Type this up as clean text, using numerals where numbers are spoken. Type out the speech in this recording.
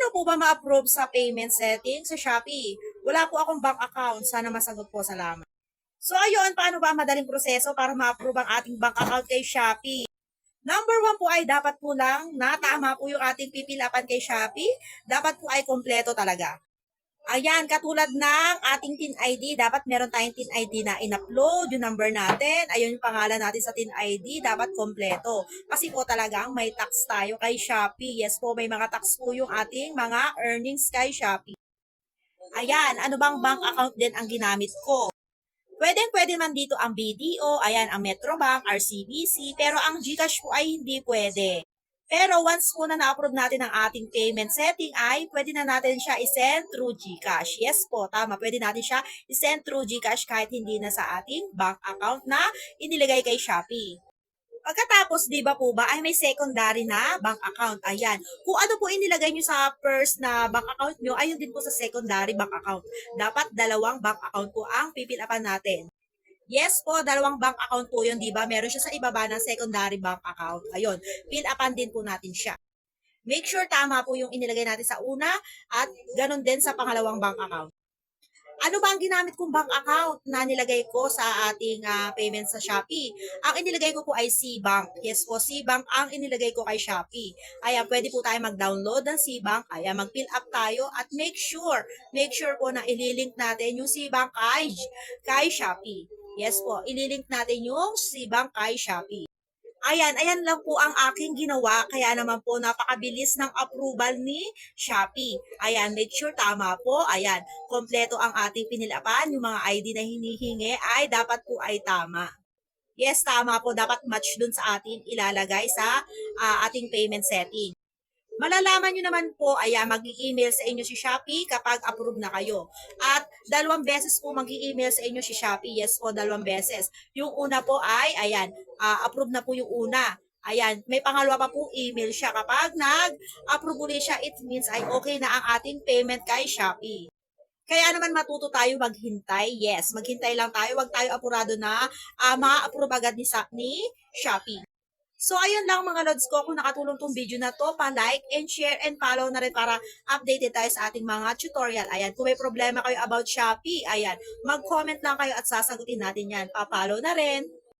Paano po ba ma-approve sa payment settings sa Shopee? Wala po akong bank account. Sana masagot po. Salamat. So ayun, paano ba ang madaling proseso para ma-approve ang ating bank account kay Shopee? Number one po ay dapat po lang na tama po yung ating pipilapan kay Shopee. Dapat po ay kompleto talaga. Ayan, katulad ng ating TIN ID, dapat meron tayong TIN ID na in-upload, yung number natin, ayun yung pangalan natin sa TIN ID, dapat kompleto. Kasi po talagang may tax tayo kay Shopee. Yes po, may mga tax po yung ating mga earnings kay Shopee. Ayan, ano bang bank account din ang ginamit ko? Pwede man dito ang BDO, ayan, ang Metrobank, RCBC, pero ang GCash po ay hindi pwede. Pero once po na na-approve natin ang ating payment setting ay pwede na natin siya i-send through GCash. Yes po, tama. Pwede natin siya i-send through GCash kahit hindi na sa ating bank account na inilagay kay Shopee. Pagkatapos, di ba po ba, ay may secondary na bank account. Ayan. Kung ano po inilagay nyo sa first na bank account nyo, ayun din po sa secondary bank account. Dapat dalawang bank account po ang pipilapan natin. Yes po, dalawang bank account po yun, di ba? Meron siya sa ibaba ng secondary bank account. Ayun, fill-upan din po natin siya. Make sure tama po yung inilagay natin sa una at ganun din sa pangalawang bank account. Ano ba ang ginamit kong bank account na nilagay ko sa ating payment sa Shopee? Ang inilagay ko po ay C-Bank. Yes po, C-Bank ang inilagay ko kay Shopee. Ayan, pwede po tayo mag-download ng C-Bank. Ayan, mag-fill up tayo at make sure po na ililink natin yung C-Bank kay Shopee. Yes po, ililink natin yung C-Bank kay Shopee. Ayan lang po ang aking ginawa. Kaya naman po napakabilis ng approval ni Shopee. Ayan, make sure tama po. Ayan, kompleto ang ating pinilapan. Yung mga ID na hinihingi ay dapat po ay tama. Yes, tama po. Dapat match dun sa ating ilalagay sa ating payment setting. Malalaman nyo naman po, ayan, mag-i-email sa inyo si Shopee kapag approve na kayo. At 2 beses po mag-i-email sa inyo si Shopee. Yes po, 2 beses. Yung una po ay, ayan, approve na po yung una. Ayan, may pangalawa pa po email siya. Kapag nag-approve ulit siya, it means ay okay na ang ating payment kay Shopee. Kaya naman matuto tayo maghintay. Yes, maghintay lang tayo. Huwag tayo apurado na ma-approve agad ni Shopee. So, ayun lang mga lods ko. Kung nakatulong tong video na to, pa-like and share and follow na rin para updated tayo sa ating mga tutorial. Ayan, kung may problema kayo about Shopee, ayan, mag-comment lang kayo at sasagutin natin yan. Pa-follow na rin.